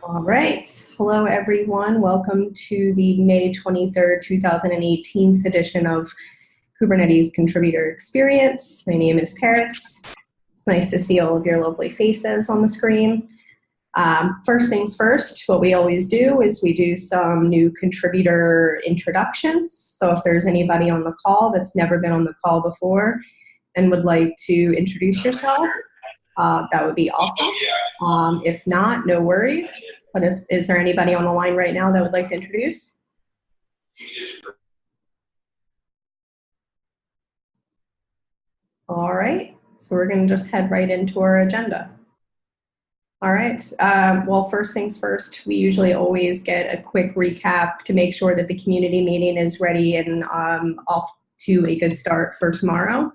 All right. Hello, everyone. Welcome to the May 23rd, 2018 edition of Kubernetes Contributor Experience. My name is Paris. It's nice to see all of your lovely faces on the screen. First things first, what we always do is we do some new contributor introductions. So if there's anybody on the call that's never been on the call before and would like to introduce yourself, that would be awesome. If not, no worries. But is there anybody on the line right now that would like to introduce? All right, so we're going to just head right into our agenda. All right, well, first things first, we usually always get a quick recap to make sure that the community meeting is ready and off to a good start for tomorrow.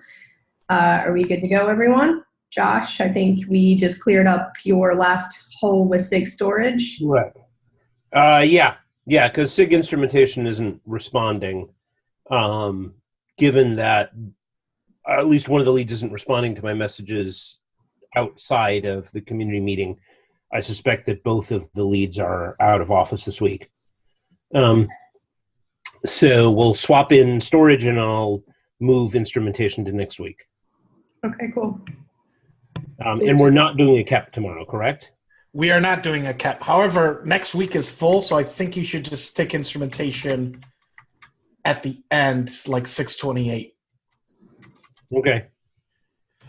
Are we good to go, everyone? Josh, I think we just cleared up your last hole with SIG storage. Right. Yeah, because SIG instrumentation isn't responding. Given that at least one of the leads isn't responding to my messages outside of the community meeting, I suspect that both of the leads are out of office this week. So we'll swap in storage and I'll move instrumentation to next week. Okay, cool. And we're not doing a CAP tomorrow, correct? We are not doing a CAP. However, next week is full, so I think you should just stick instrumentation at the end, like 6:28. Okay.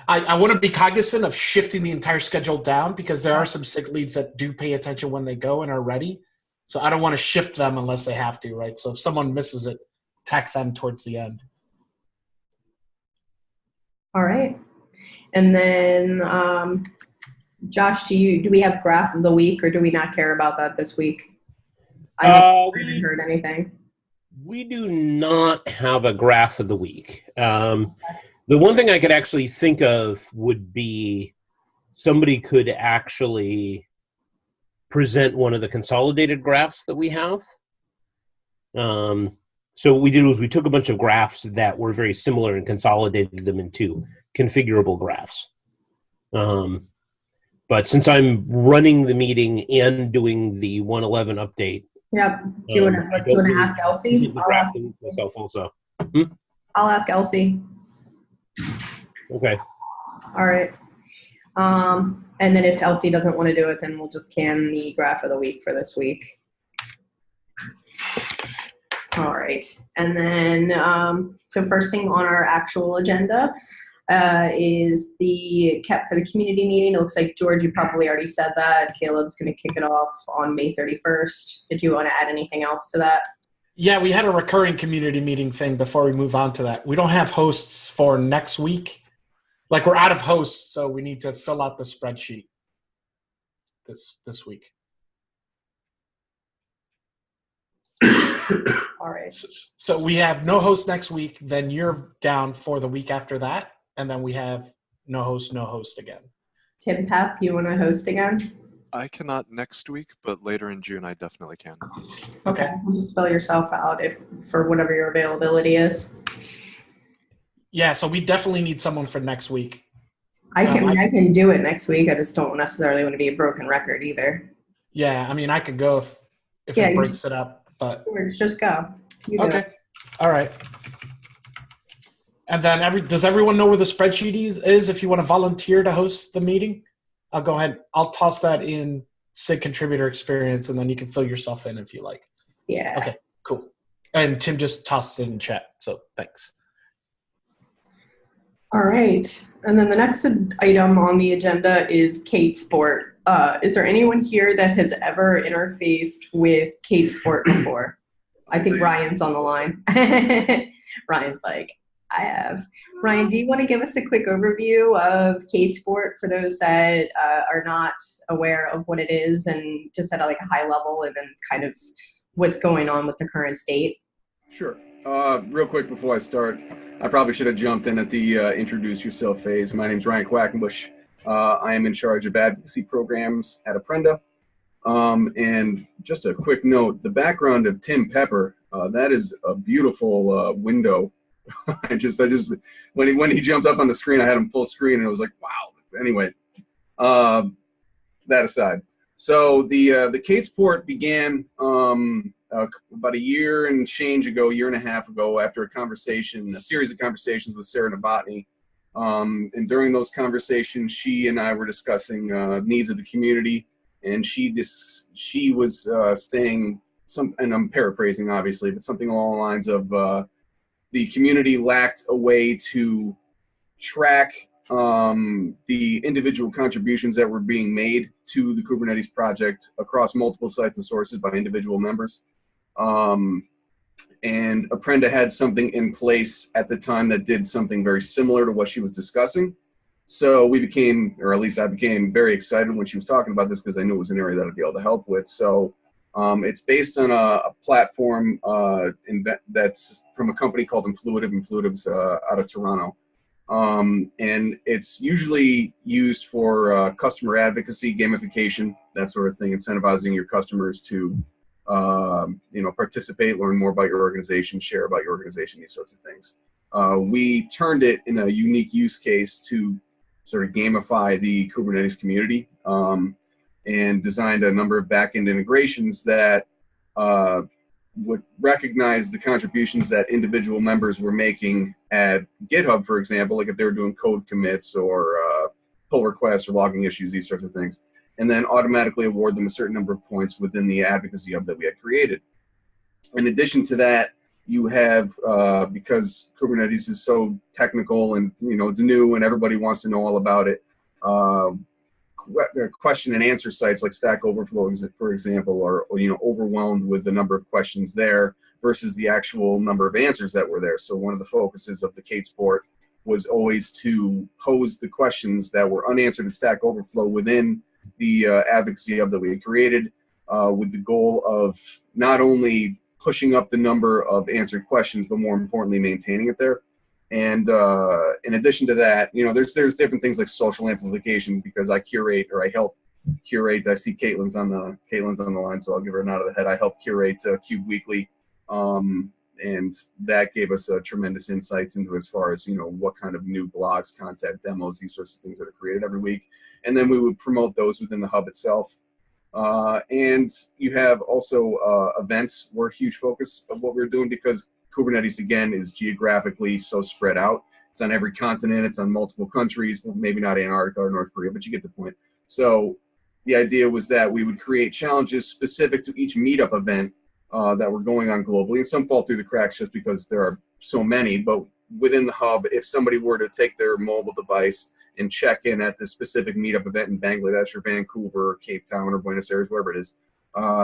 I want to be cognizant of shifting the entire schedule down because there are some SIG leads that do pay attention when they go and are ready. So I don't want to shift them unless they have to, right? So if someone misses it, tack them towards the end. All right. And then, Josh, do we have graph of the week or do we not care about that this week? I haven't heard anything. We do not have a graph of the week. The one thing I could actually think of would be somebody could actually present one of the consolidated graphs that we have. So what we did was we took a bunch of graphs that were very similar and consolidated them into configurable graphs. But since I'm running the meeting and doing the 111 update. Yep. Do you want to ask Elsie? I'll ask myself also. I'll ask Elsie. Okay. All right. And then if Elsie doesn't want to do it, then we'll just can the graph of the week for this week. All right. And then, so first thing on our actual agenda is the CAP for the community meeting. It looks like, George, you probably already said that. Caleb's going to kick it off on May 31st. Did you want to add anything else to that? Yeah, we had a recurring community meeting thing before we move on to that. We don't have hosts for next week. Like, we're out of hosts, so we need to fill out the spreadsheet this week. All right. So we have no host next week, then you're down for the week after that, and then we have no host again. Tim Pep, you want to host again? I cannot next week, but later in June I definitely can. Okay. Just fill yourself out for whatever your availability is. Yeah, so we definitely need someone for next week. I can do it next week. I just don't necessarily want to be a broken record either. Yeah, I mean, I could go if it breaks it up, but just go. Okay. All right. And then does everyone know where the spreadsheet is if you want to volunteer to host the meeting? I'll go ahead. I'll toss that in SIG contributor experience, and then you can fill yourself in if you like. Yeah. Okay, cool. And Tim just tossed it in chat, so thanks. All right. And then the next item on the agenda is Kate Sport. Is there anyone here that has ever interfaced with Kate Sport before? I think Ryan's on the line. Ryan's like, I have. Ryan, do you want to give us a quick overview of Kate Sport for those that are not aware of what it is, and just at a high level, and then kind of what's going on with the current state? Sure. Real quick before I start, I probably should have jumped in at the introduce yourself phase. My name's Ryan Quackenbush. I am in charge of advocacy programs at Apprenda. And just a quick note, the background of Tim Pepper, that is a beautiful window. I just when he jumped up on the screen, I had him full screen and it was like, wow. Anyway, that aside. So the Katesport began about a year and change ago, year and a half ago, after a series of conversations with Sarah Novotny. And during those conversations, she and I were discussing needs of the community, and she was saying and I'm paraphrasing obviously, but something along the lines of the community lacked a way to track the individual contributions that were being made to the Kubernetes project across multiple sites and sources by individual members. And Apprenda had something in place at the time that did something very similar to what she was discussing. So we became, or at least I became, very excited when she was talking about this because I knew it was an area that I'd be able to help with. So it's based on a platform that's from a company called Influitive. Influitive's out of Toronto. And it's usually used for customer advocacy, gamification, that sort of thing, incentivizing your customers to participate, learn more about your organization, share about your organization, these sorts of things. We turned it in a unique use case to sort of gamify the Kubernetes community and designed a number of back-end integrations that would recognize the contributions that individual members were making at GitHub, for example, like if they were doing code commits or pull requests or logging issues, these sorts of things, and then automatically award them a certain number of points within the advocacy hub that we had created. In addition to that, you have, because Kubernetes is so technical and it's new and everybody wants to know all about it, question and answer sites like Stack Overflow, for example, are overwhelmed with the number of questions there versus the actual number of answers that were there. So one of the focuses of the Katesport was always to pose the questions that were unanswered in Stack Overflow within the advocacy hub that we had created, with the goal of not only pushing up the number of answered questions, but more importantly, maintaining it there. And in addition to that, there's different things like social amplification, because I curate, or I help curate. I see Caitlin's on the line, so I'll give her a nod of the head. I help curate Cube Weekly, and that gave us tremendous insights into as far as what kind of new blogs, content, demos, these sorts of things that are created every week, and then we would promote those within the hub itself. And you have also events were a huge focus of what we were doing, because Kubernetes, again, is geographically so spread out. It's on every continent. It's on multiple countries. Well, maybe not Antarctica or North Korea, but you get the point. So the idea was that we would create challenges specific to each meetup event that were going on globally. And some fall through the cracks just because there are so many. But within the hub, if somebody were to take their mobile device and check in at the specific meetup event in Bangladesh or Vancouver or Cape Town or Buenos Aires, wherever it is,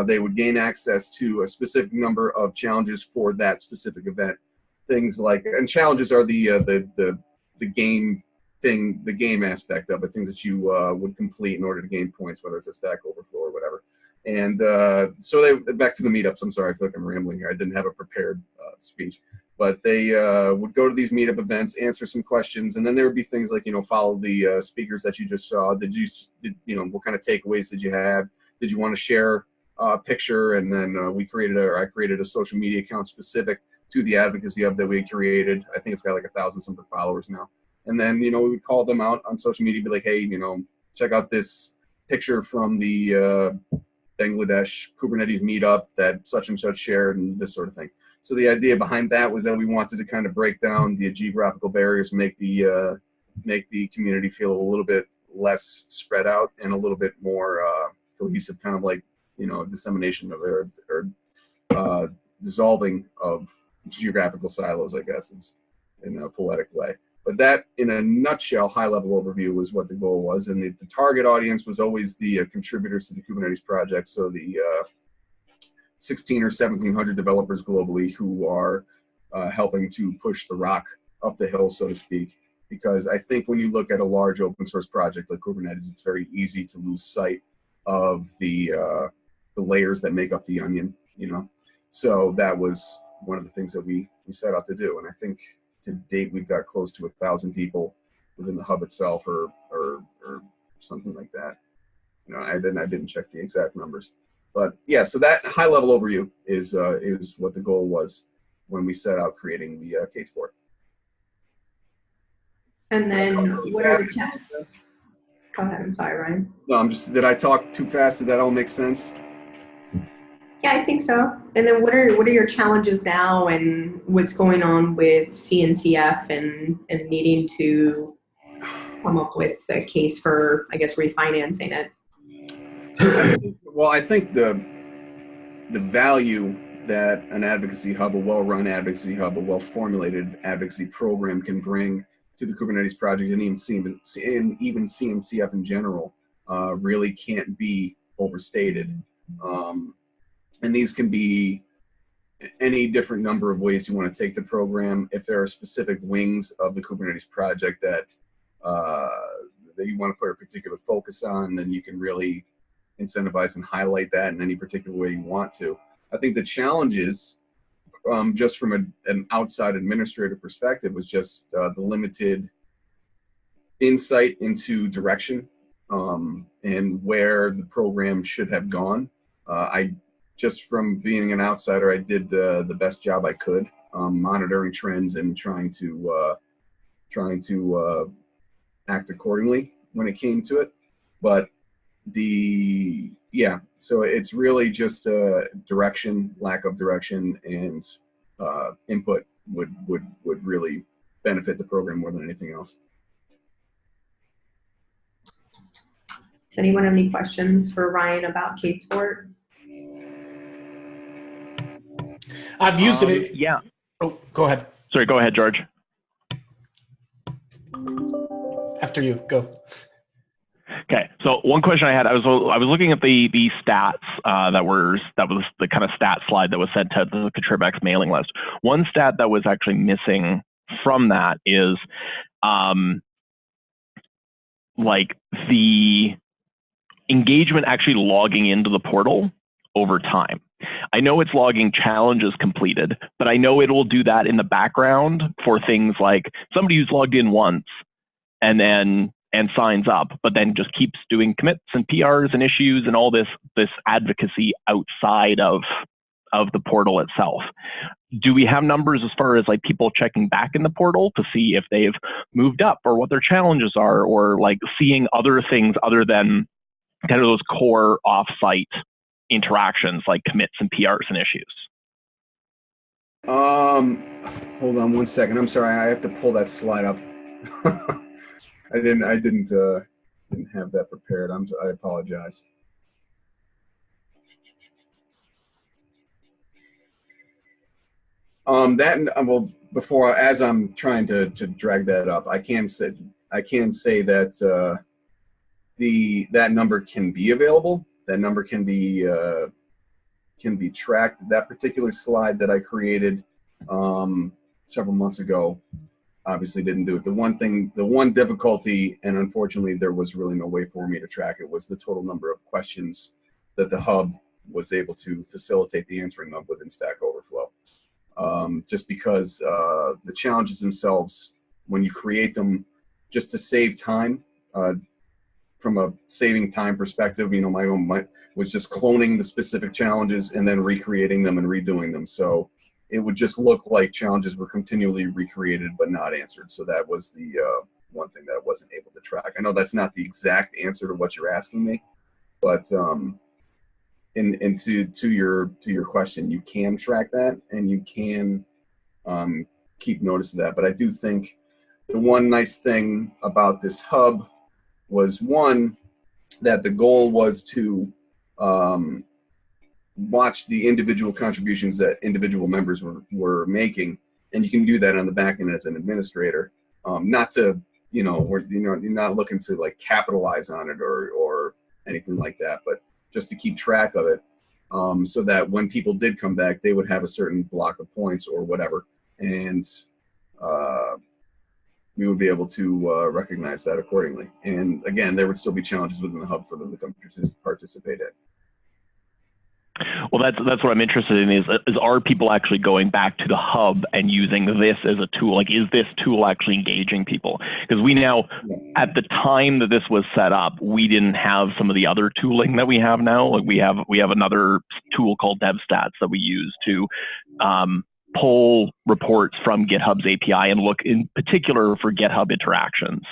they would gain access to a specific number of challenges for that specific event. Things like, and challenges are the game thing, the game aspect of it, things that you would complete in order to gain points, whether it's a Stack Overflow or whatever. And so back to the meetups. I'm sorry, I feel like I'm rambling here. I didn't have a prepared speech, but they would go to these meetup events, answer some questions, and then there would be things like, follow the speakers that you just saw. What kind of takeaways did you have? Did you want to share a picture? And then I created a social media account specific to the advocacy hub that we had created. I think it's got like 1,000-something followers now. And then, we would call them out on social media, be like, hey, check out this picture from the Bangladesh Kubernetes meetup that such and such shared, and this sort of thing. So the idea behind that was that we wanted to kind of break down the geographical barriers, make the community feel a little bit less spread out and a little bit more cohesive, kind of like, dissemination of or dissolving of geographical silos, I guess, is in a poetic way. But that, in a nutshell, high-level overview was what the goal was. And the target audience was always the contributors to the Kubernetes project, so the 1,600 or 1,700 developers globally who are helping to push the rock up the hill, so to speak. Because I think when you look at a large open-source project like Kubernetes, it's very easy to lose sight of the layers that make up the onion, So that was one of the things that we set out to do. And I think to date, we've got close to 1,000 people within the hub itself, or something like that. I didn't check the exact numbers, but yeah. So that high level overview is what the goal was when we set out creating the Katesport. And then what are the challenges? Go ahead. I'm sorry, Ryan. No, did I talk too fast? Did that all make sense? Yeah, I think so. And then what are your challenges now, and what's going on with CNCF and needing to come up with a case for, I guess, refinancing it? Well, I think the value that an advocacy hub, a well-run advocacy hub, a well-formulated advocacy program can bring to the Kubernetes project, and even CNCF in general, really can't be overstated. And these can be any different number of ways you want to take the program. If there are specific wings of the Kubernetes project that you want to put a particular focus on, then you can really incentivize and highlight that in any particular way you want to. I think the challenges, just from an outside administrator perspective, was just the limited insight into direction and where the program should have gone. Just from being an outsider, I did the best job I could, monitoring trends and trying to act accordingly when it came to it. But so it's really just direction, lack of direction, and input would really benefit the program more than anything else. Does anyone have any questions for Ryan about K-Sport? I've used it. Yeah. Oh, go ahead. Sorry, go ahead, George. After you, go. Okay, so one question I had, I was looking at the stats that was the kind of stat slide that was sent to the Contribex mailing list. One stat that was actually missing from that is like the engagement actually logging into the portal over time. I know it's logging challenges completed, but I know it will do that in the background for things like somebody who's logged in once and signs up, but then just keeps doing commits and PRs and issues and all this advocacy outside of the portal itself. Do we have numbers as far as like people checking back in the portal to see if they've moved up or what their challenges are, or like seeing other things other than kind of those core offsite interactions like commits and PRs and issues? Hold on one second. I'm sorry, I have to pull that slide up. I didn't have that prepared. I apologize. As I'm trying to drag that up, I can say that that number can be available. That number can be tracked. That particular slide that I created several months ago obviously didn't do it. The one difficulty, and unfortunately there was really no way for me to track it, was the total number of questions that the hub was able to facilitate the answering of within Stack Overflow. Just because the challenges themselves, when you create them just to save time, from a saving time perspective, my was just cloning the specific challenges and then recreating them and redoing them. So it would just look like challenges were continually recreated but not answered. So that was the one thing that I wasn't able to track. I know that's not the exact answer to what you're asking me, but to your question, you can track that and you can keep notice of that. But I do think the one nice thing about this hub was, one, that the goal was to watch the individual contributions that individual members were making, and you can do that on the back end as an administrator. Not to, you're not looking to like capitalize on it or anything like that, but just to keep track of it, so that when people did come back, they would have a certain block of points or whatever, and we would be able to recognize that accordingly. And again, there would still be challenges within the hub for them to participate in. Well, that's what I'm interested in is are people actually going back to the hub and using this as a tool? Like, is this tool actually engaging people? Because we now, at the time that this was set up, we didn't have some of the other tooling that we have now. Like we have another tool called DevStats that we use to pull reports from GitHub's API and look in particular for GitHub interactions.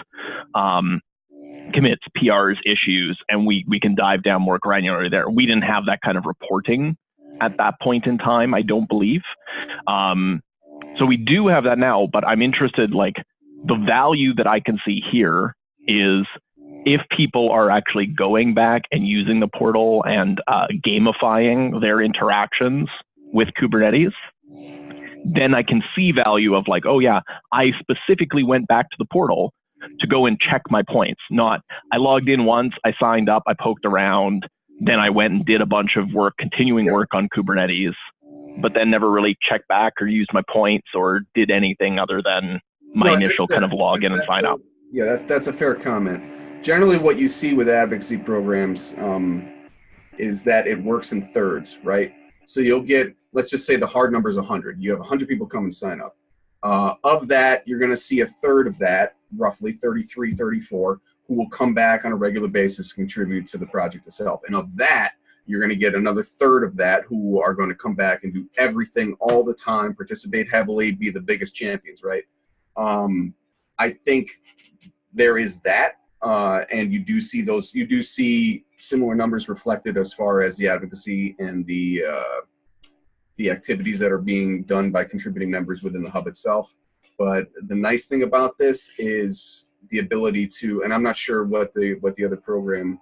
commits, PRs, issues, and we can dive down more granularly there. We didn't have that kind of reporting at that point in time, I don't believe. So we do have that now, but I'm interested, like, the value that I can see here is if people are actually going back and using the portal and gamifying their interactions with Kubernetes, then I can see value of like, oh yeah, I specifically went back to the portal to go and check my points. Not, I logged in once, I signed up, I poked around, then I went and did a bunch of work, continuing work on Kubernetes, but then never really checked back or used my points or did anything other than my initial kind of login and sign up. Yeah, that's a fair comment. Generally, what you see with advocacy programs is that it works in thirds, right? So you'll get, let's just say the hard number is 100. You have 100 people come and sign up. Of that, you're going to see a third of that, roughly 33, 34, who will come back on a regular basis, contribute to the project itself. And of that, you're going to get another third of that who are going to come back and do everything all the time, participate heavily, be the biggest champions, right? I think there is that, and you do see similar numbers reflected as far as the advocacy and the activities that are being done by contributing members within the hub itself. But the nice thing about this is the ability to, and I'm not sure what the other program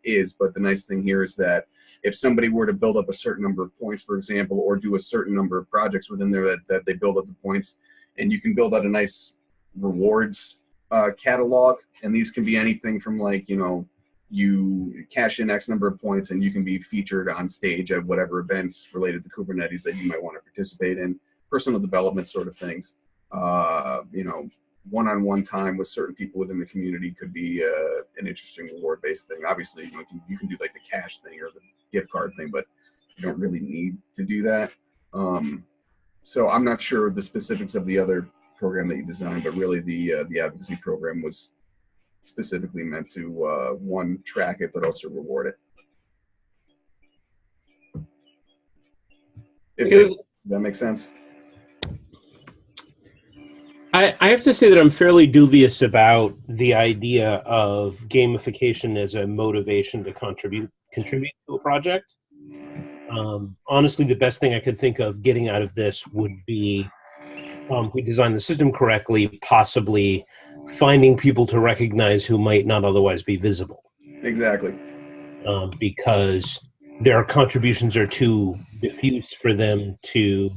is, but the nice thing here is that if somebody were to build up a certain number of points, for example, or do a certain number of projects within there that they build up the points, and you can build out a nice rewards catalog, and these can be anything from, like, you know, you cash in X number of points and you can be featured on stage at whatever events related to Kubernetes that you might want to participate in, personal development sort of things. You know, one-on-one time with certain people within the community could be an interesting reward-based thing. Obviously, you can do like the cash thing or the gift card thing, but you don't really need to do that. So I'm not sure the specifics of the other program that you designed, but really the advocacy program was specifically meant to one, track it, but also reward it. Does that make sense? I have to say that I'm fairly dubious about the idea of gamification as a motivation to contribute to a project. Honestly, the best thing I could think of getting out of this would be, if we design the system correctly, possibly finding people to recognize who might not otherwise be visible. Exactly. Because their contributions are too diffused for them to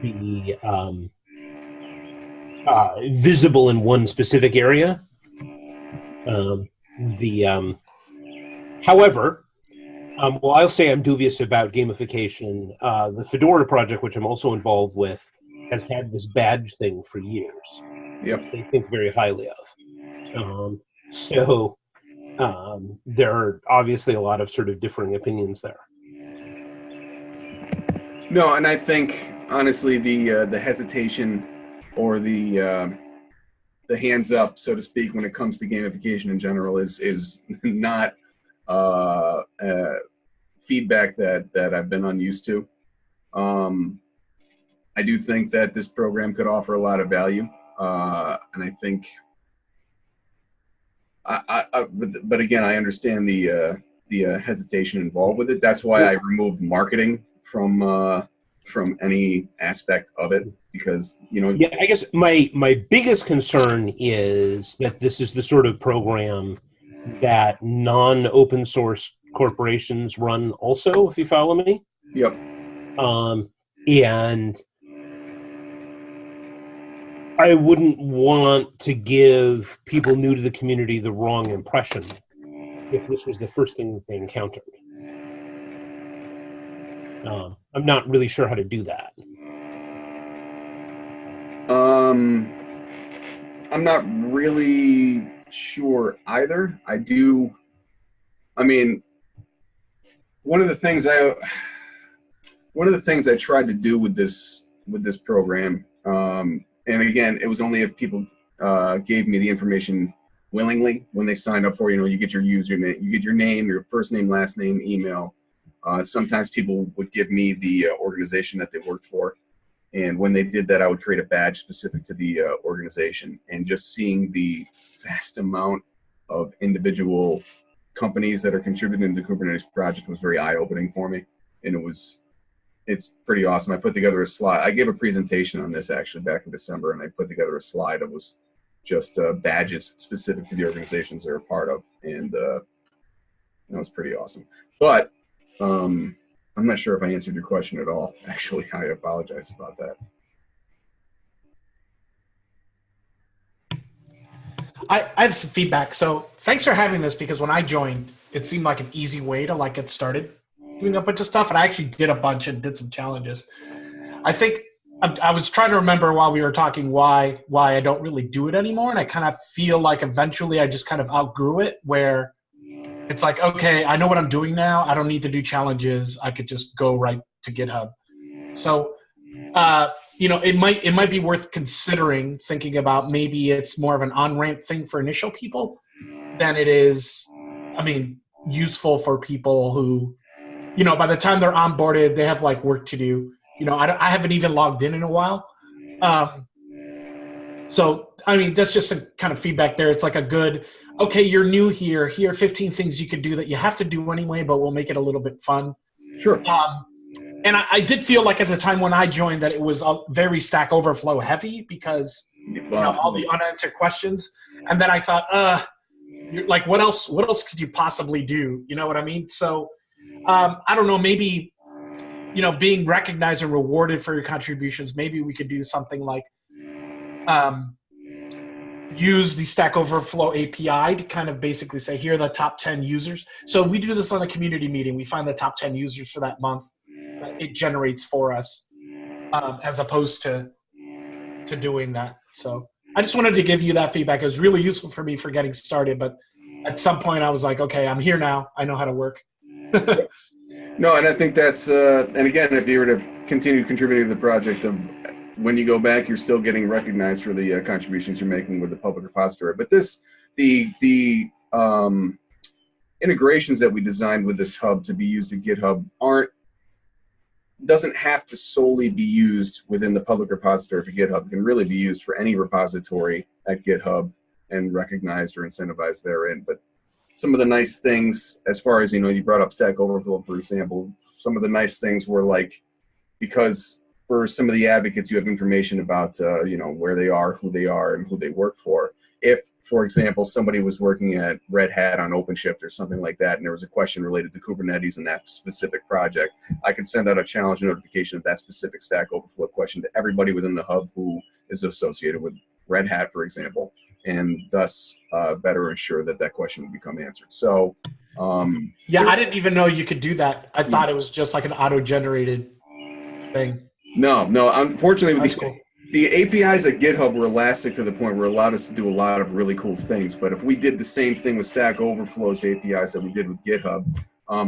be visible in one specific area. However, well, I'll say I'm dubious about gamification. The Fedora project, which I'm also involved with, has had this badge thing for years. Yep. They think very highly of. So there are obviously a lot of sort of differing opinions there. No, and I think honestly the hesitation or the hands up, so to speak, when it comes to gamification in general is not feedback that I've been unused to. I do think that this program could offer a lot of value, and I think, but again, I understand the hesitation involved with it. That's why I removed marketing from any aspect of it, because, you know. Yeah, I guess my biggest concern is that this is the sort of program that non-open source corporations run also, if you follow me. Yep. And I wouldn't want to give people new to the community the wrong impression if this was the first thing that they encountered. I'm not really sure how to do that. I'm not really sure either. I mean, one of the things I tried to do with this program, and again, it was only if people gave me the information willingly when they signed up for, you know, you get your username, you get your name, your first name, last name, email. Sometimes people would give me the organization that they worked for. And when they did that, I would create a badge specific to the organization. And just seeing the vast amount of individual companies that are contributing to the Kubernetes project was very eye-opening for me, and it's pretty awesome. I put together a slide. I gave a presentation on this actually back in December, and I put together a slide that was just badges specific to the organizations they're a part of, and that was pretty awesome. But I'm not sure if I answered your question at all. Actually, I apologize about that. I have some feedback. So thanks for having this, because when I joined, it seemed like an easy way to like get started doing a bunch of stuff, and I actually did a bunch and did some challenges. I think I was trying to remember while we were talking why I don't really do it anymore, and I kind of feel like eventually I just kind of outgrew it, where it's like, okay, I know what I'm doing now. I don't need to do challenges. I could just go right to GitHub. So it might be worth considering, thinking about maybe it's more of an on-ramp thing for initial people than it is, useful for people who, by the time they're onboarded, they have like work to do. I haven't even logged in a while. So, that's just some kind of feedback there. It's like a good, okay, you're new here. Here are 15 things you can do that you have to do anyway, but we'll make it a little bit fun. Sure. And I did feel like at the time when I joined that it was very Stack Overflow heavy, because all the unanswered questions. And then I thought, you're like, what else could you possibly do? You know what I mean? So I don't know, maybe, being recognized and rewarded for your contributions, maybe we could do something like use the Stack Overflow API to kind of basically say, here are the top 10 users. So we do this on a community meeting. We find the top 10 users for that month. It generates for us, as opposed to doing that. So I just wanted to give you that feedback. It was really useful for me for getting started, but at some point I was like, okay, I'm here now. I know how to work. No, and I think that's, and again, if you were to continue contributing to the project, when you go back, you're still getting recognized for the contributions you're making with the public repository. But the integrations that we designed with this hub to be used at GitHub doesn't have to solely be used within the public repository for GitHub. It can really be used for any repository at GitHub and recognized or incentivized therein. But some of the nice things, as far as, you brought up Stack Overflow, for example, some of the nice things were like, because for some of the advocates, you have information about, where they are, who they are, and who they work for. If, for example, somebody was working at Red Hat on OpenShift or something like that, and there was a question related to Kubernetes and that specific project, I could send out a challenge notification of that specific Stack Overflow question to everybody within the hub who is associated with Red Hat, for example, and thus better ensure that question would become answered. So, I didn't even know you could do that. I thought it was just like an auto-generated thing. No. Unfortunately, That's cool. The APIs at GitHub were elastic to the point where it allowed us to do a lot of really cool things. But if we did the same thing with Stack Overflow's APIs that we did with GitHub,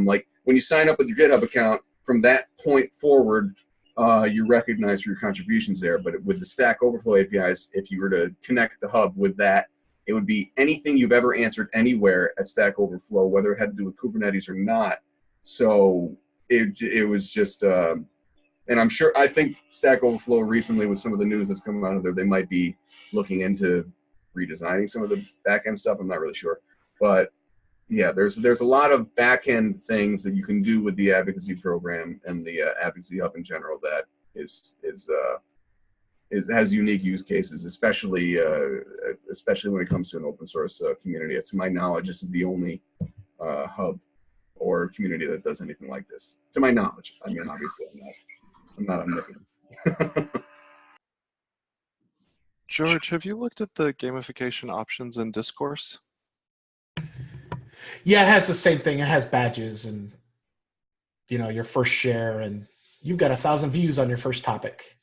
like when you sign up with your GitHub account, from that point forward, you're recognized for your contributions there. But with the Stack Overflow APIs, if you were to connect the hub with that, it would be anything you've ever answered anywhere at Stack Overflow, whether it had to do with Kubernetes or not. So it was just... and I think Stack Overflow recently, with some of the news that's coming out of there, they might be looking into redesigning some of the back-end stuff. I'm not really sure. But yeah, there's a lot of back-end things that you can do with the advocacy program and the advocacy hub in general that has unique use cases, especially when it comes to an open source community. To my knowledge, this is the only hub or community that does anything like this. To my knowledge. Obviously, I'm not omnipotent. George, have you looked at the gamification options in Discourse? Yeah, it has the same thing. It has badges and, your first share, and you've got 1,000 views on your first topic.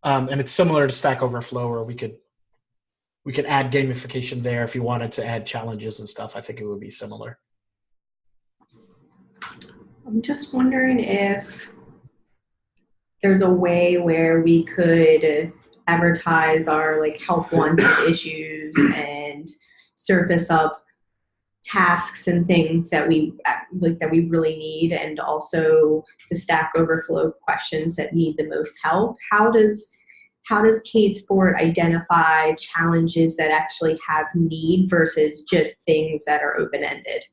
And it's similar to Stack Overflow, where we could add gamification there if you wanted to add challenges and stuff. I think it would be similar. I'm just wondering if there's a way where we could advertise our help wanted issues and surface up tasks and things that we really need, and also the Stack Overflow questions that need the most help. How does how does CadeSport identify challenges that actually have need versus just things that are open-ended?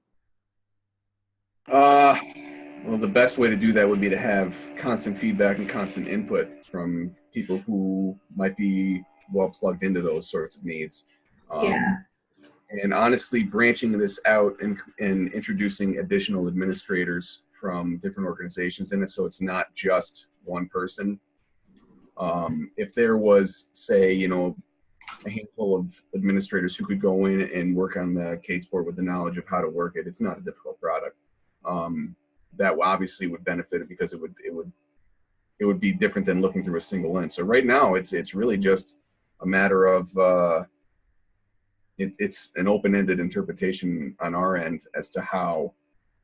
Well, the best way to do that would be to have constant feedback and constant input from people who might be well plugged into those sorts of needs. Yeah. And honestly, branching this out and introducing additional administrators from different organizations in it, so it's not just one person. If there was, say, a handful of administrators who could go in and work on the CadeSport with the knowledge of how to work it, it's not a difficult product. That obviously would benefit it because it would be different than looking through a single lens. So right now, it's really just a matter of it's an open-ended interpretation on our end as to how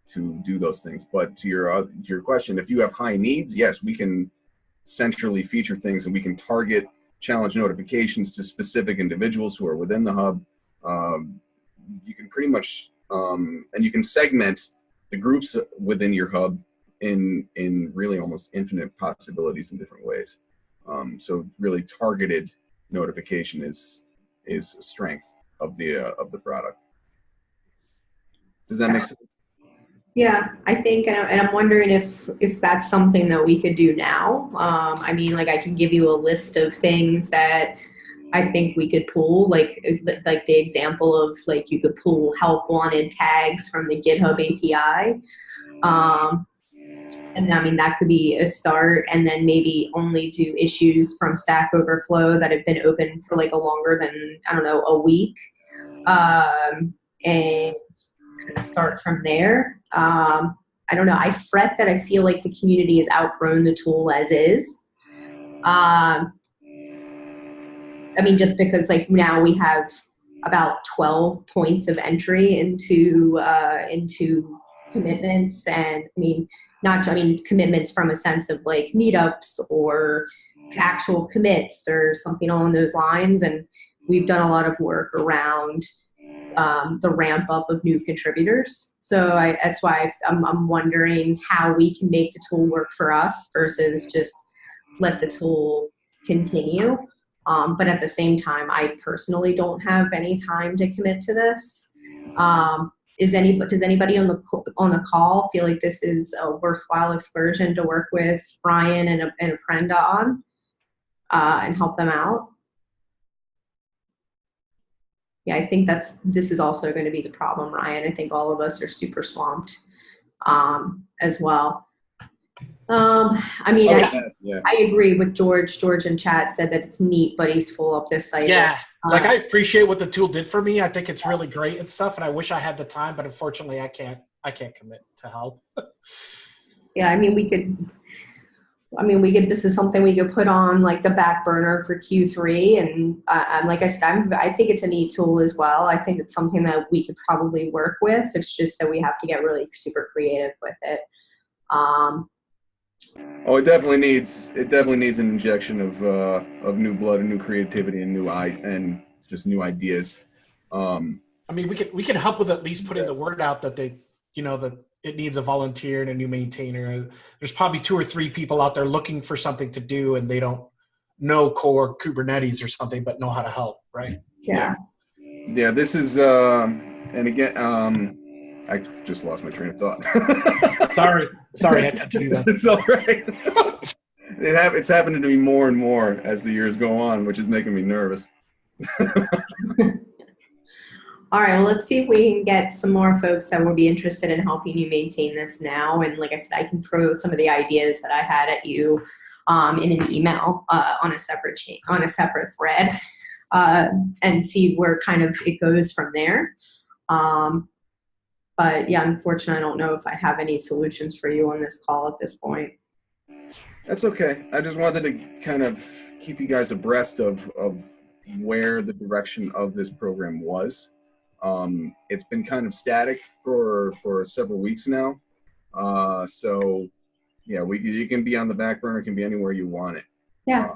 to do those things. But to your question, if you have high needs, yes, we can centrally feature things and we can target challenge notifications to specific individuals who are within the hub. You can pretty much and you can segment the groups within your hub in really almost infinite possibilities in different ways. So really targeted notification is a strength of the product. Does that make sense? Yeah, I think, and I'm wondering if that's something that we could do now. I mean, like I can give you a list of things that I think we could pull, like the example of like you could pull help wanted tags from the GitHub API. And I mean, that could be a start, and then maybe only do issues from Stack Overflow that have been open for like a longer than, I don't know, a week. And kind of start from there. I don't know. I fret that I feel like the community has outgrown the tool as is. I mean, just because like now we have about 12 points of entry into commitments, and commitments from a sense of like meetups or actual commits or something along those lines. And we've done a lot of work around the ramp up of new contributors. So that's why I'm wondering how we can make the tool work for us versus just let the tool continue. But at the same time, I personally don't have any time to commit to this. Does anybody on the call feel like this is a worthwhile excursion to work with Brian and Prenda on and help them out? Yeah, I think this is also going to be the problem, Ryan. I think all of us are super swamped as well. I mean, I agree with George. George in chat said that it's neat, but he's full up this site. Yeah, like I appreciate what the tool did for me. I think it's really great and stuff, and I wish I had the time, but unfortunately, I can't commit to help. Yeah, this is something we could put on like the back burner for Q3. And like I said, I think it's a neat tool as well. I think it's something that we could probably work with. It's just that we have to get really super creative with it. It definitely needs an injection of new blood and new creativity and just new ideas. I mean, we could help with at least putting the word out that that it needs a volunteer and a new maintainer. There's probably 2 or 3 people out there looking for something to do, and they don't know core Kubernetes or something, but know how to help, right? Yeah. This is and again, I just lost my train of thought. Sorry, I had to do that. It's all right. It's happening to me more and more as the years go on, which is making me nervous. All right, well, let's see if we can get some more folks that will be interested in helping you maintain this now. And like I said, I can throw some of the ideas that I had at you in an email on a separate thread and see where kind of it goes from there. But yeah, unfortunately, I don't know if I have any solutions for you on this call at this point. That's okay. I just wanted to kind of keep you guys abreast of where the direction of this program was. It's been kind of static for several weeks now. So yeah, you can be on the back burner. It can be anywhere you want it. Yeah.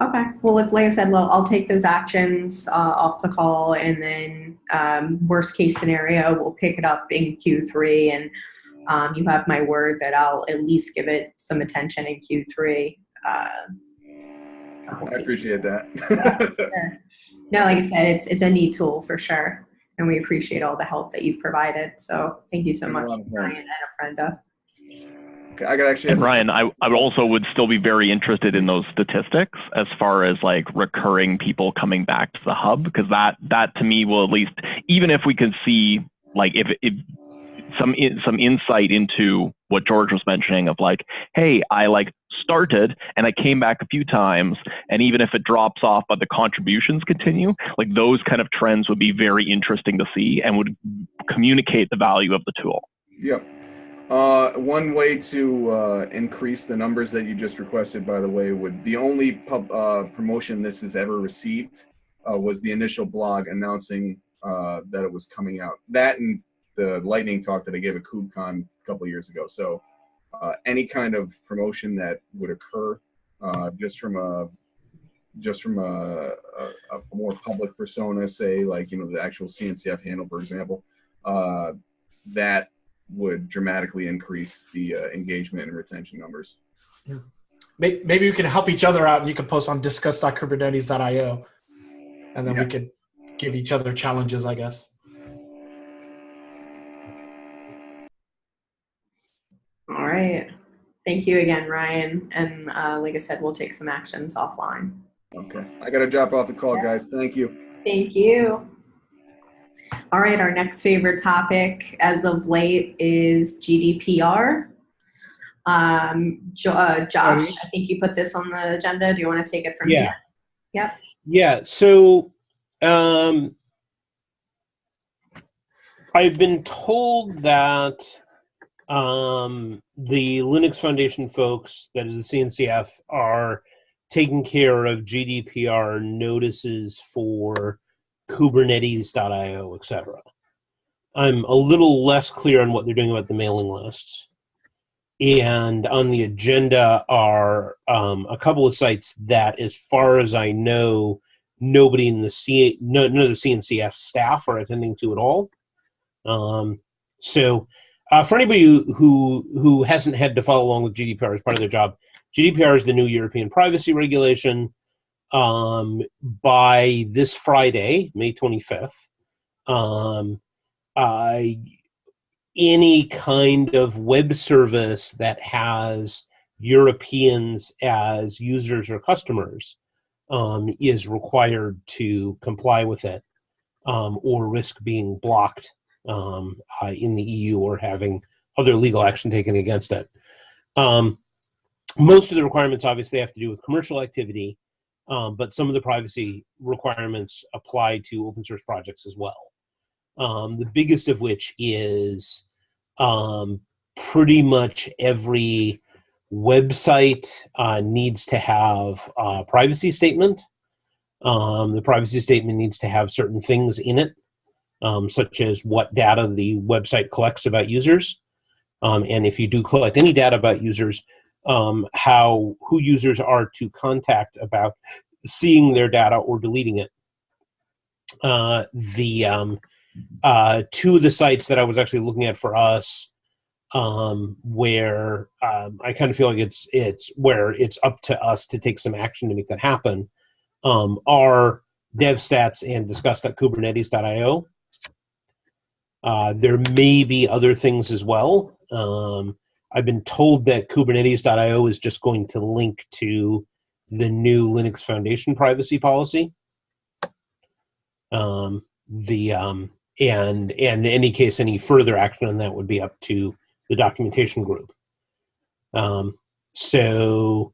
Okay. Well, like I said, I'll take those actions off the call, and then worst case scenario, we'll pick it up in Q3, and you have my word that I'll at least give it some attention in Q3. couple I pages. appreciate that. Sure. No, like I said, it's a neat tool for sure, and we appreciate all the help that you've provided. So thank you so much, Ryan and Brenda. Okay, I got actually. And Ryan, I also would still be very interested in those statistics as far as like recurring people coming back to the hub, because that to me will at least, even if we could see like if some insight into what George was mentioning of like, hey, I like started and I came back a few times, and even if it drops off but the contributions continue, like those kind of trends would be very interesting to see and would communicate the value of the tool. Yep. One way to increase the numbers that you just requested, by the way, the only promotion this has ever received was the initial blog announcing that it was coming out. That and the lightning talk that I gave at KubeCon a couple of years ago. So any kind of promotion that would occur just from a more public persona, say like, you know, the actual CNCF handle, for example, that would dramatically increase the engagement and retention numbers. Yeah. Maybe we can help each other out, and you can post on discuss.kubernetes.io, and then we could give each other challenges, I guess. All right. Thank you again, Ryan. And like I said, we'll take some actions offline. Okay. I got to drop off the call, guys. Thank you. Thank you. All right. Our next favorite topic as of late is GDPR. Josh, I think you put this on the agenda. Do you want to take it from here? Yep. Yeah. So I've been told that the Linux Foundation folks, that is the CNCF, are taking care of GDPR notices for Kubernetes.io, etc. I'm a little less clear on what they're doing about the mailing lists. And on the agenda are a couple of sites that, as far as I know, nobody in the none of the CNCF staff are attending to at all. So for anybody who hasn't had to follow along with GDPR as part of their job, GDPR is the new European privacy regulation. By this Friday, May 25th, any kind of web service that has Europeans as users or customers is required to comply with it, or risk being blocked in the EU or having other legal action taken against it. Most of the requirements obviously have to do with commercial activity, but some of the privacy requirements apply to open source projects as well. The biggest of which is pretty much every website needs to have a privacy statement. The privacy statement needs to have certain things in it, such as what data the website collects about users. And if you do collect any data about users, who users are to contact about seeing their data or deleting it. Two of the sites that I was actually looking at for us, where I kind of feel like it's where it's up to us to take some action to make that happen, are DevStats and discuss.kubernetes.io. There may be other things as well. I've been told that Kubernetes.io is just going to link to the new Linux Foundation privacy policy. And in any case, any further action on that would be up to the documentation group. So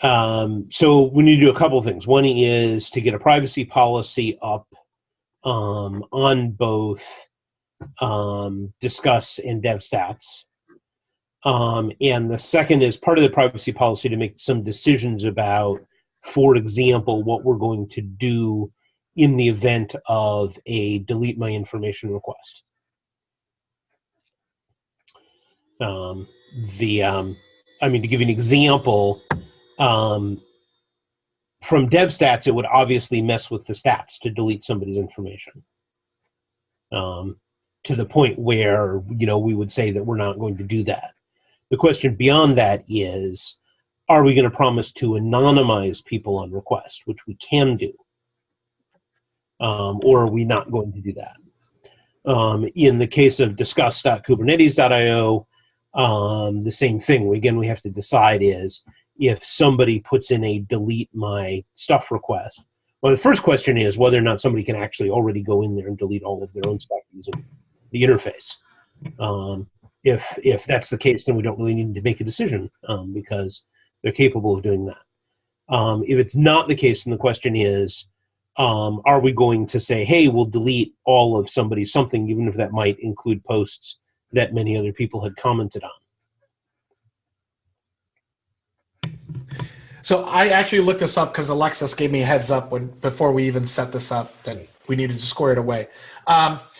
we need to do a couple of things. One is to get a privacy policy up on both Discuss and DevStats. And the second is part of the privacy policy to make some decisions about, for example, what we're going to do in the event of a delete my information request. To give you an example, from DevStats, it would obviously mess with the stats to delete somebody's information. To the point where, we would say that we're not going to do that. The question beyond that is, are we going to promise to anonymize people on request, which we can do? Or are we not going to do that? In the case of discuss.kubernetes.io, the same thing. Again, we have to decide is if somebody puts in a delete my stuff request. Well, the first question is whether or not somebody can actually already go in there and delete all of their own stuff using the interface. If that's the case, then we don't really need to make a decision because they're capable of doing that. If it's not the case, then the question is, are we going to say, hey, we'll delete all of somebody's something, even if that might include posts that many other people had commented on? So I actually looked this up because Alexis gave me a heads up before we even set this up that we needed to square it away.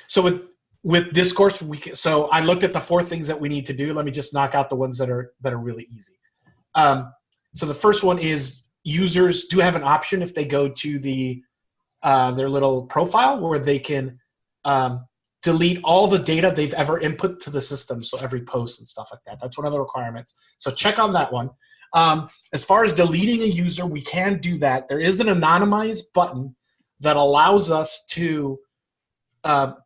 So with discourse, so I looked at the 4 things that we need to do. Let me just knock out the ones that are really easy. So the first one is users do have an option if they go to their little profile where they can delete all the data they've ever input to the system. So every post and stuff like that. That's one of the requirements. So check on that one. As far as deleting a user, we can do that. There is an anonymized button that allows us to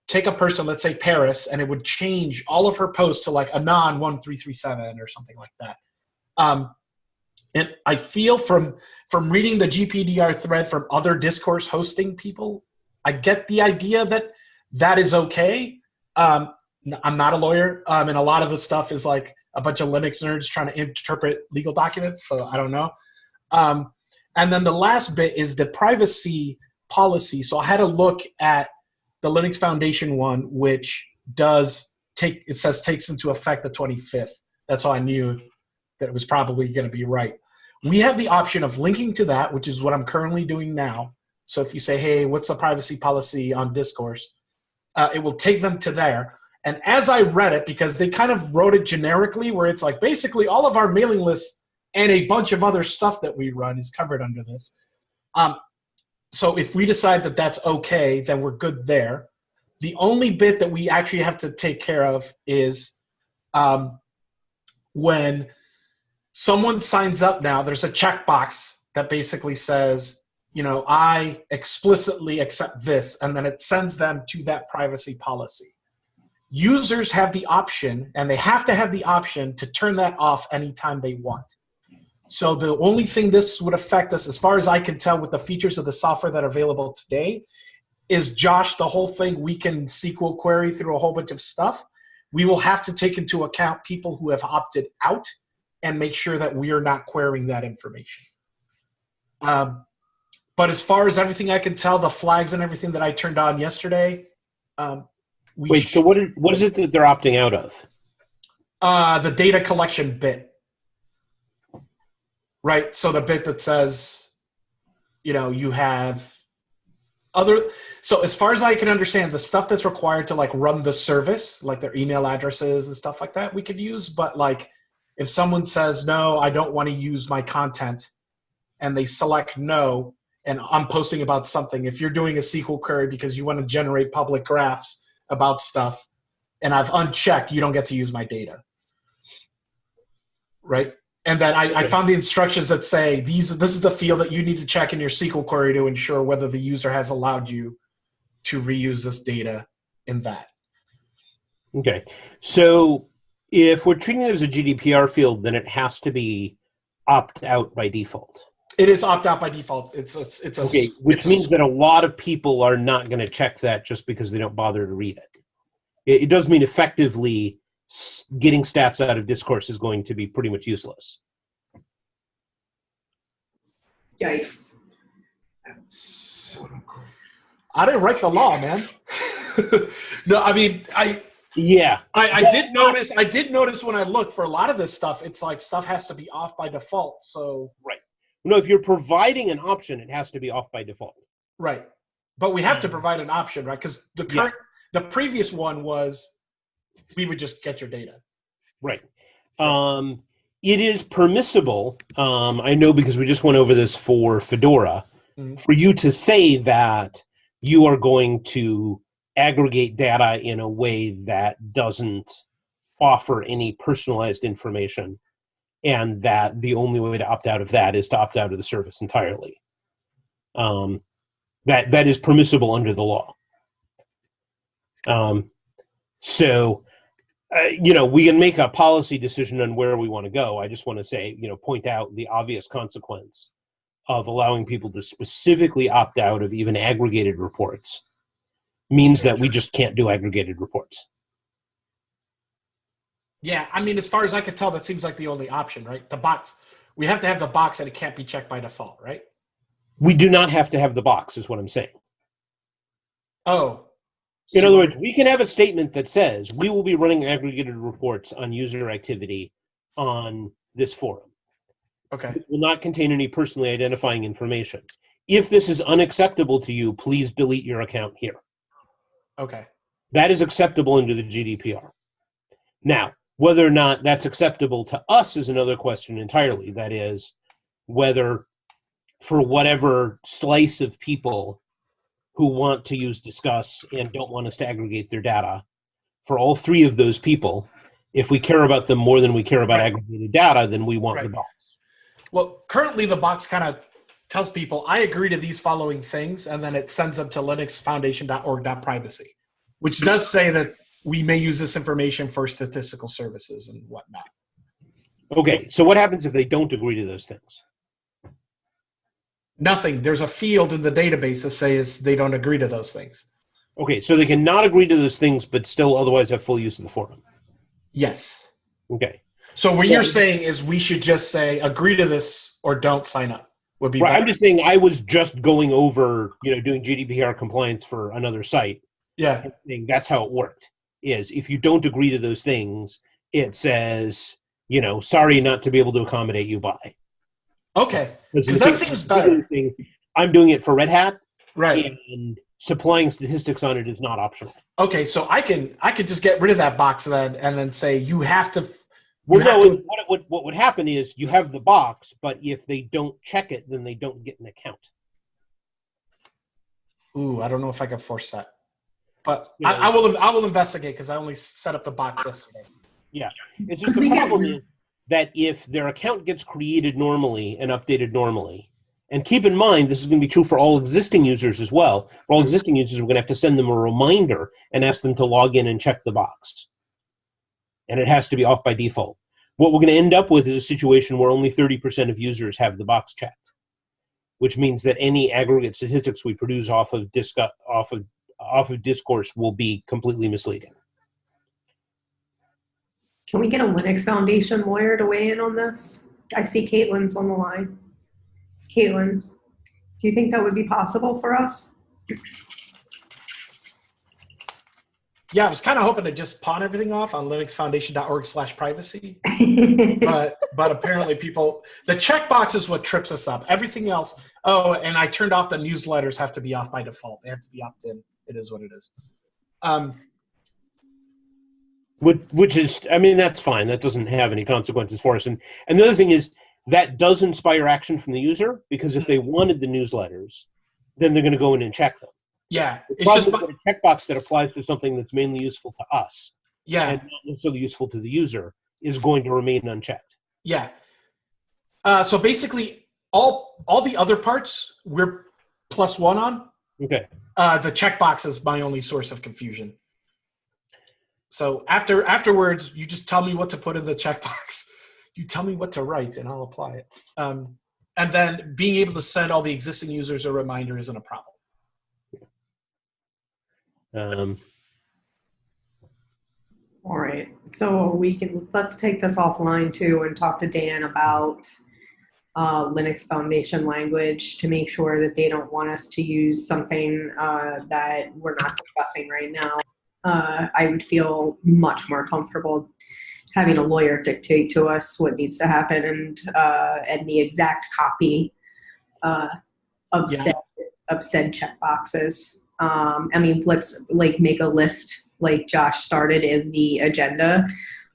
take a person, let's say Paris, and it would change all of her posts to like anon1337 or something like that. And I feel from reading the GPDR thread from other discourse hosting people, I get the idea that is okay. I'm not a lawyer, and a lot of the stuff is like a bunch of Linux nerds trying to interpret legal documents, so I don't know. And then the last bit is the privacy policy. So I had a look at the Linux Foundation one, which takes into effect the 25th. That's how I knew that it was probably going to be right. We have the option of linking to that, which is what I'm currently doing now. So if you say, hey, what's the privacy policy on Discourse? It will take them to there. And as I read it, because they kind of wrote it generically, where it's like basically all of our mailing lists and a bunch of other stuff that we run is covered under this. So if we decide that that's okay, then we're good there. The only bit that we actually have to take care of is when someone signs up now, there's a checkbox that basically says, I explicitly accept this, and then it sends them to that privacy policy. Users have the option, and they have to have the option to turn that off anytime they want. So the only thing this would affect us, as far as I can tell with the features of the software that are available today, is Josh, the whole thing, we can SQL query through a whole bunch of stuff. We will have to take into account people who have opted out and make sure that we are not querying that information. But as far as everything I can tell, the flags and everything that I turned on yesterday. So what is it that they're opting out of? The data collection bit. Right, so the bit that says, you have other. So as far as I can understand, the stuff that's required to like run the service, like their email addresses and stuff like that, we could use. But like, if someone says no, I don't want to use my content, and they select no, and I'm posting about something. If you're doing a SQL query because you want to generate public graphs about stuff, and I've unchecked, you don't get to use my data. Right. And then I found the instructions that say this is the field that you need to check in your SQL query to ensure whether the user has allowed you to reuse this data in that. Okay. So if we're treating it as a GDPR field, then it has to be opt out by default. It is opt out by default. Which means that a lot of people are not going to check that just because they don't bother to read it. It does mean effectively getting stats out of Discourse is going to be pretty much useless. Yikes. I didn't write the law, man. No, I mean, I did notice when I looked for a lot of this stuff, it's like stuff has to be off by default. So right. No, if you're providing an option, it has to be off by default. Right. But we have to provide an option, right? Because the previous one was we would just get your data. Right. It is permissible, I know because we just went over this for Fedora, for you to say that you are going to aggregate data in a way that doesn't offer any personalized information and that the only way to opt out of that is to opt out of the service entirely. That is permissible under the law. We can make a policy decision on where we want to go. I just want to say, point out the obvious consequence of allowing people to specifically opt out of even aggregated reports means that we just can't do aggregated reports. Yeah, I mean, as far as I can tell, that seems like the only option, right? The box. We have to have the box and it can't be checked by default, right? We do not have to have the box, is what I'm saying. Oh. In other words, we can have a statement that says we will be running aggregated reports on user activity on this forum. Okay. It will not contain any personally identifying information. If this is unacceptable to you, please delete your account here. Okay. That is acceptable under the GDPR. Now, whether or not that's acceptable to us is another question entirely. That is, whether for whatever slice of people who want to use Discuss and don't want us to aggregate their data, for all three of those people, if we care about them more than we care about aggregated data, then we want the box. Well, currently the box kind of tells people, I agree to these following things, and then it sends them to linuxfoundation.org.privacy, which does say that we may use this information for statistical services and whatnot. Okay, so what happens if they don't agree to those things? Nothing. There's a field in the database that says they don't agree to those things. Okay, so they can not agree to those things, but still otherwise have full use of the forum. Yes. Okay. So what you're saying is we should just say agree to this or don't sign up would be better. I'm just saying I was just going over, doing GDPR compliance for another site. Yeah. And that's how it worked. Is if you don't agree to those things, it says, sorry not to be able to accommodate you by. Okay. Because that seems better. I'm doing it for Red Hat. Right. And supplying statistics on it is not optional. Okay, so I could just get rid of that box then and then say you have to. What would happen is you have the box, but if they don't check it, then they don't get an account. Ooh, I don't know if I can force that, but I will investigate because I only set up the box yesterday. Yeah, it's just the problem is that if their account gets created normally and updated normally, and keep in mind this is going to be true for all existing users as well. For all existing users, we're going to have to send them a reminder and ask them to log in and check the box. And it has to be off by default. What we're going to end up with is a situation where only 30% of users have the box checked, which means that any aggregate statistics we produce off of Discourse will be completely misleading. Can we get a Linux Foundation lawyer to weigh in on this? I see Caitlin's on the line. Caitlin, do you think that would be possible for us? Yeah, I was kind of hoping to just pawn everything off on linuxfoundation.org/privacy, but apparently the checkbox is what trips us up. Everything else. Oh, and I turned off the newsletters have to be off by default. They have to be opt-in. It is what it is. Which is, that's fine. That doesn't have any consequences for us. And the other thing is that does inspire action from the user, because if they wanted the newsletters, then they're going to go in and check them. Yeah, it's just a checkbox that applies to something that's mainly useful to us, and not necessarily useful to the user, is going to remain unchecked. Yeah. So basically, all the other parts we're +1 on. Okay. The checkbox is my only source of confusion. So afterwards, you just tell me what to put in the checkbox. You tell me what to write, and I'll apply it. And then being able to send all the existing users a reminder isn't a problem. All right, so let's take this offline too and talk to Dan about Linux Foundation language to make sure that they don't want us to use something that we're not discussing right now. I would feel much more comfortable having a lawyer dictate to us what needs to happen and the exact copy of said checkboxes. Let's make a list like Josh started in the agenda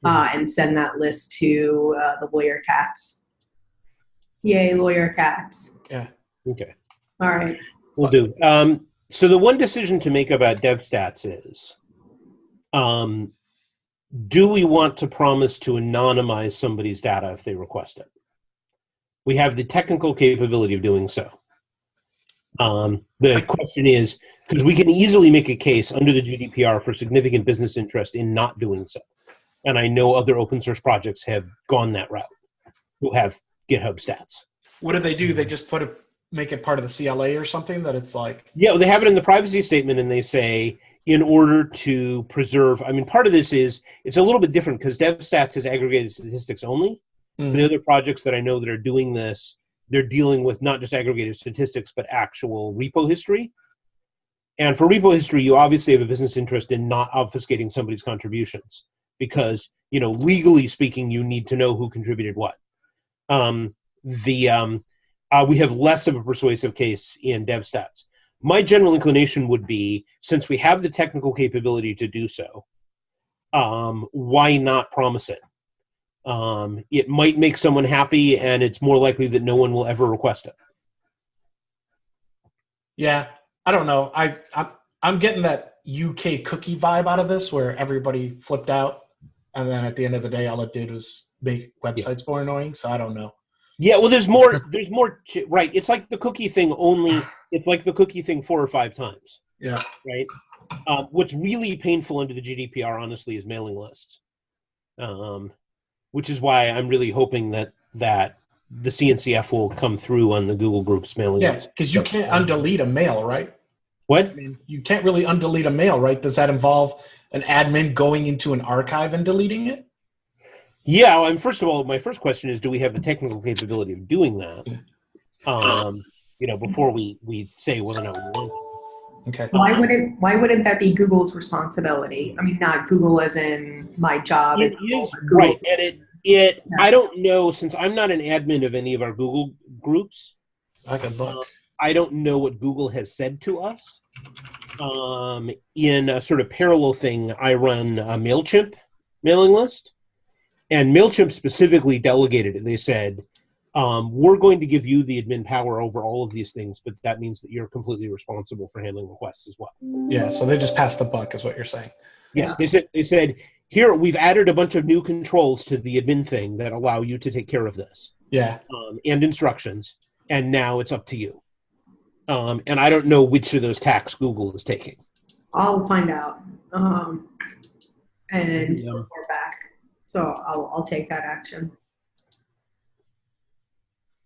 and send that list to the lawyer cats. Yay, lawyer cats. Yeah. Okay. All right. We'll do. So the one decision to make about dev stats is do we want to promise to anonymize somebody's data if they request it? We have the technical capability of doing so. The question is, because we can easily make a case under the GDPR for significant business interest in not doing so. And I know other open source projects have gone that route who have GitHub stats. What do? They just make it part of the CLA or something that it's like? Yeah, they have it in the privacy statement, and they say, in order to preserve, I mean, part of this is, it's a little bit different because DevStats is aggregated statistics only. For the other projects that I know that are doing this, they're dealing with not just aggregated statistics, but actual repo history. And for repo history, you obviously have a business interest in not obfuscating somebody's contributions because, legally speaking, you need to know who contributed what. We have less of a persuasive case in DevStats. My general inclination would be, since we have the technical capability to do so, why not promise it? It might make someone happy, and it's more likely that no one will ever request it. Yeah, I don't know. I'm getting that UK cookie vibe out of this, where everybody flipped out, and then at the end of the day, all it did was make websites more annoying. So I don't know. Yeah, well, there's more. Right? It's like the cookie thing. Only it's like the cookie thing 4 or 5 times. Yeah. Right. What's really painful under the GDPR, honestly, is mailing lists. Which is why I'm really hoping that the CNCF will come through on the Google Groups mailing list. Yeah, because you can't undelete a mail, right? What? I mean, you can't really undelete a mail, right? Does that involve an admin going into an archive and deleting it? Yeah, and first of all, my first question is, do we have the technical capability of doing that? Before we say whether or not we want to. Okay. Why wouldn't that be Google's responsibility? I mean, not Google as in my job. It is, right, and it I don't know, since I'm not an admin of any of our Google groups. I can look. I don't know what Google has said to us. In a sort of parallel thing, I run a MailChimp mailing list, and MailChimp specifically delegated it. They said, we're going to give you the admin power over all of these things, but that means that you're completely responsible for handling requests as well. Yeah, so they just passed the buck is what you're saying. Yes, they said, here, we've added a bunch of new controls to the admin thing that allow you to take care of this. Yeah. And instructions, and now it's up to you. And I don't know which of those tacks Google is taking. I'll find out and report back. So I'll take that action.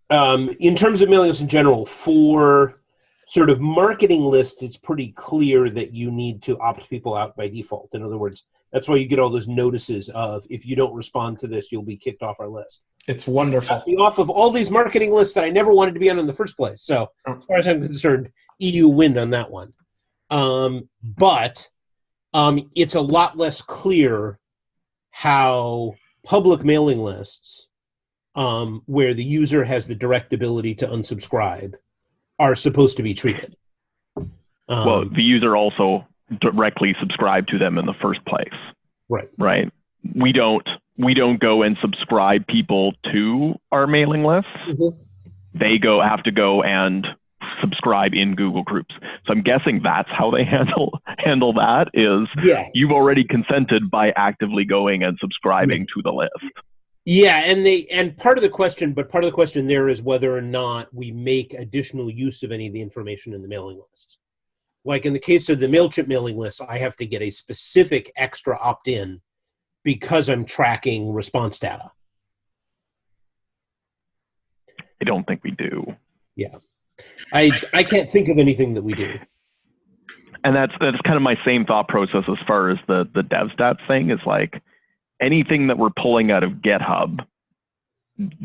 In terms of mailing lists in general, for sort of marketing lists, it's pretty clear that you need to opt people out by default. In other words, that's why you get all those notices of, if you don't respond to this, you'll be kicked off our list. It's wonderful. Got me off of all these marketing lists that I never wanted to be on in the first place. So as far as I'm concerned, EU win on that one. But it's a lot less clear how public mailing lists, where the user has the direct ability to unsubscribe, are supposed to be treated. Well, the user also directly subscribe to them in the first place. Right. Right. We don't go and subscribe people to our mailing lists. Mm-hmm. They have to go and subscribe in Google Groups. So I'm guessing that's how they handle that is you've already consented by actively going and subscribing to the list. Yeah, and part of the question there is whether or not we make additional use of any of the information in the mailing lists. Like in the case of the MailChimp mailing list, I have to get a specific extra opt-in because I'm tracking response data. I don't think we do. Yeah. I can't think of anything that we do. And that's kind of my same thought process as far as the DevStats thing is like anything that we're pulling out of GitHub,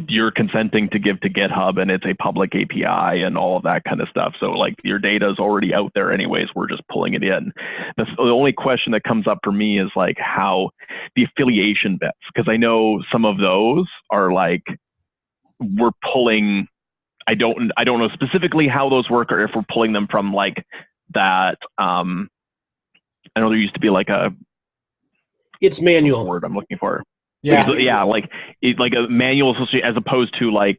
you're consenting to give to GitHub and it's a public API and all of that kind of stuff. So like your data is already out there anyways, we're just pulling it in. The only question that comes up for me is like how the affiliation bits, because I know some of those are like we're pulling, I don't know specifically how those work or if we're pulling them from like that. I know there used to be like it's manual word I'm looking for. Yeah. Like a manual as opposed to like,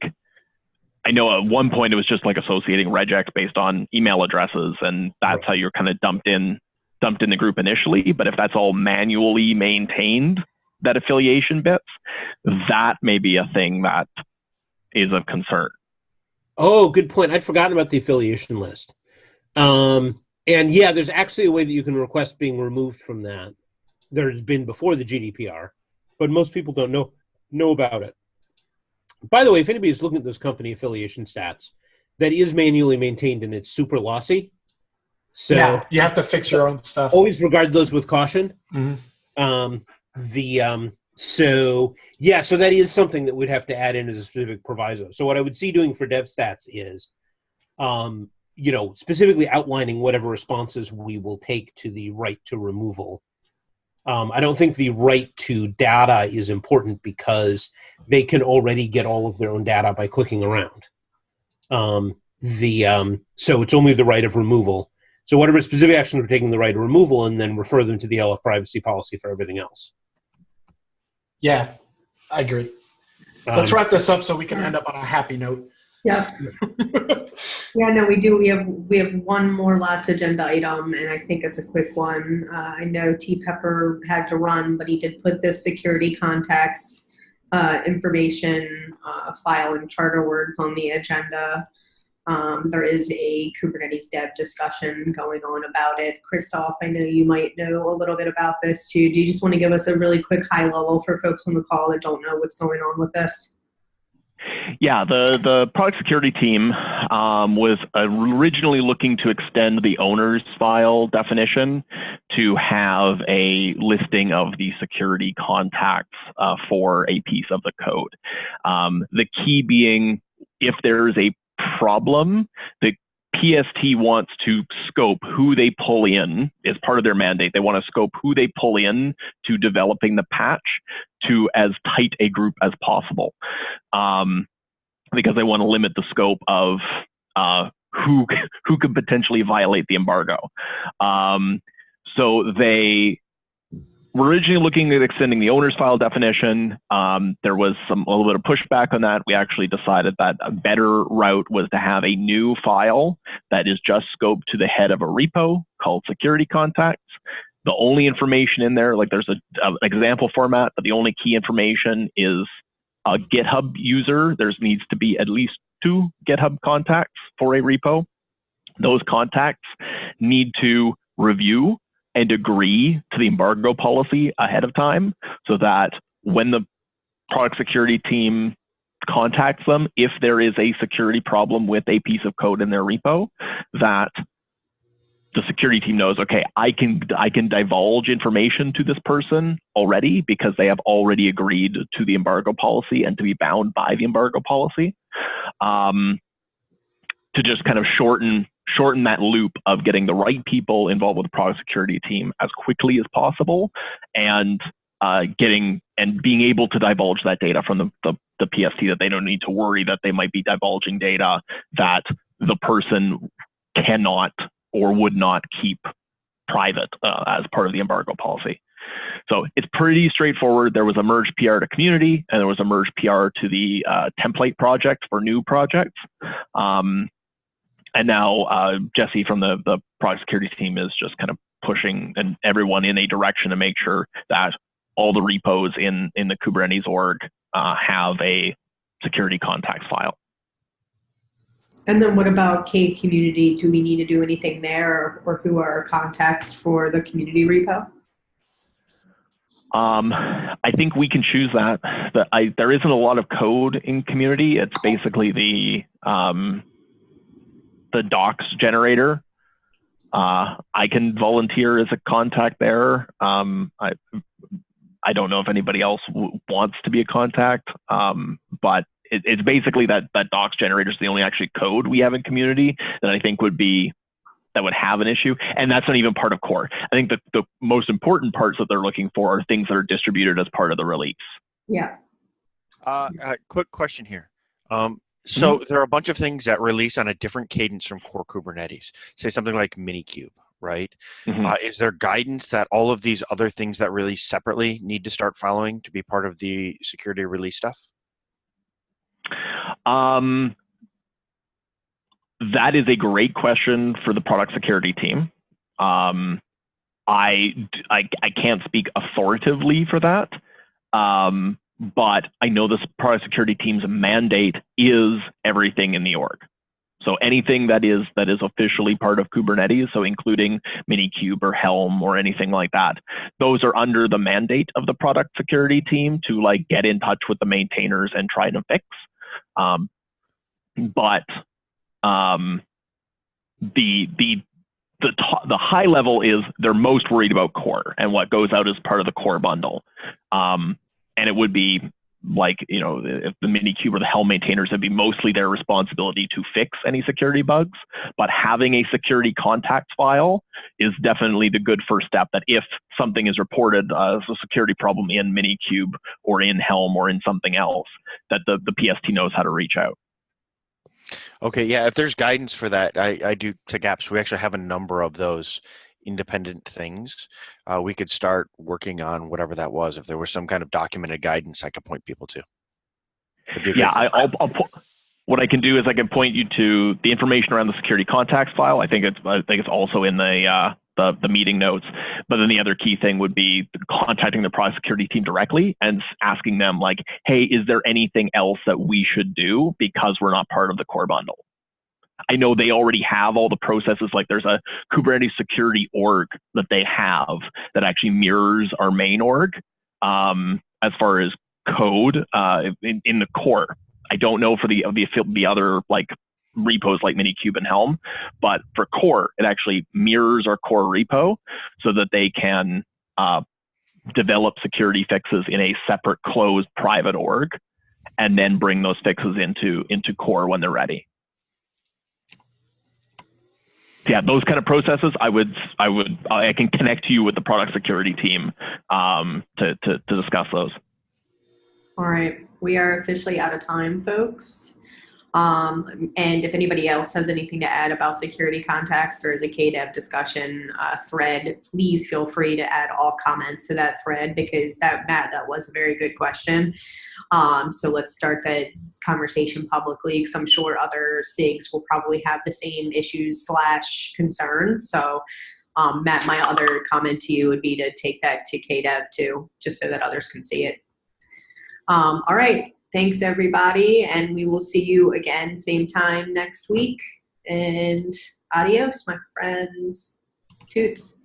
I know at one point it was just like associating regex based on email addresses, and that's how you're kind of dumped in the group initially. But if that's all manually maintained, that affiliation bits, that may be a thing that is of concern. Oh, good point. I'd forgotten about the affiliation list. And yeah, there's actually a way that you can request being removed from that. There's been before the GDPR, but most people don't know about it. By the way, if anybody's looking at those company affiliation stats, that is manually maintained and it's super lossy. So yeah, you have to fix your own stuff. Always regard those with caution. Mm-hmm. So yeah, so that is something that we'd have to add in as a specific proviso. So what I would see doing for dev stats is, specifically outlining whatever responses we will take to the right to removal. I don't think the right to data is important because they can already get all of their own data by clicking around. So it's only the right of removal. So whatever specific actions we're taking the right of removal, and then refer them to the LF privacy policy for everything else. Yeah, I agree. Let's wrap this up so we can end up on a happy note. Yeah. Yeah, no, we do. We have one more last agenda item, and I think it's a quick one. I know T. Pepper had to run, but he did put this security contacts information file in charter words on the agenda. There is a Kubernetes dev discussion going on about it. Christoph, I know you might know a little bit about this too. Do you just want to give us a really quick high level for folks on the call that don't know what's going on with this? Yeah, the product security team was originally looking to extend the owner's file definition to have a listing of the security contacts for a piece of the code. The key being, if there is a problem, the PST wants to scope who they pull in as part of their mandate. They want to scope who they pull in to developing the patch to as tight a group as possible, because they want to limit the scope of who could potentially violate the embargo. So they were originally looking at extending the owner's file definition. There was a little bit of pushback on that. We actually decided that a better route was to have a new file that is just scoped to the head of a repo called security contacts. The only information in there, like there's an example format, but the only key information is a GitHub user. There needs to be at least 2 GitHub contacts for a repo. Those contacts need to review and agree to the embargo policy ahead of time, so that when the product security team contacts them, if there is a security problem with a piece of code in their repo, that the security team knows, okay, I can divulge information to this person already because they have already agreed to the embargo policy and to be bound by the embargo policy, to just kind of shorten that loop of getting the right people involved with the product security team as quickly as possible, and being able to divulge that data from the PST, that they don't need to worry that they might be divulging data that the person cannot or would not keep private as part of the embargo policy. So it's pretty straightforward. There was a merge PR to community, and there was a merge PR to the template project for new projects. And now Jesse from the product security team is just kind of pushing everyone in a direction to make sure that all the repos in the Kubernetes org have a security contacts file. And then what about K community? Do we need to do anything there, or who are our contacts for the community repo? I think we can choose that. There isn't a lot of code in community. It's basically the docs generator. I can volunteer as a contact there. I don't know if anybody else wants to be a contact, but it's basically that docs generator is the only actually code we have in community that I think would have an issue, and that's not even part of core. I think the most important parts that they're looking for are things that are distributed as part of the release. Yeah. Quick question here. So there are a bunch of things that release on a different cadence from core Kubernetes. Say something like Minikube, right? Is there guidance that all of these other things that release separately need to start following to be part of the security release stuff? That is a great question for the product security team. I can't speak authoritatively for that. But I know this product security team's mandate is everything in the org. So anything that is officially part of Kubernetes, so including Minikube or Helm or anything like that, those are under the mandate of the product security team to like get in touch with the maintainers and try to fix. But the high level is they're most worried about core and what goes out as part of the core bundle. And it would be like, you know, if the Minikube or the Helm maintainers, it'd be mostly their responsibility to fix any security bugs. But having a security contacts file is definitely the good first step, that if something is reported as a security problem in Minikube or in Helm or in something else, that the PST knows how to reach out. Okay, yeah, if there's guidance for that, I do to gaps. We actually have a number of those independent things. We could start working on whatever that was. If there was some kind of documented guidance, I could point people to. Yeah, what I can do is I can point you to the information around the security contacts file. I think it's also in the meeting notes. But then the other key thing would be contacting the product security team directly and asking them like, hey, is there anything else that we should do because we're not part of the core bundle? I know they already have all the processes, like there's a Kubernetes security org that they have that actually mirrors our main org as far as code in the core. I don't know for the other like repos like Minikube and Helm, but for core, it actually mirrors our core repo so that they can develop security fixes in a separate closed private org and then bring those fixes into core when they're ready. Yeah, those kind of processes, I can connect you with the product security team to discuss those. All right, we are officially out of time, folks. And if anybody else has anything to add about security contacts, there is a KDEV discussion thread. Please feel free to add all comments to that thread, because Matt, that was a very good question. So let's start that conversation publicly, because I'm sure other SIGs will probably have the same issues / concerns. So Matt, my other comment to you would be to take that to KDEV too, just so that others can see it. All right. Thanks, everybody, and we will see you again same time next week. And adios, my friends. Toots.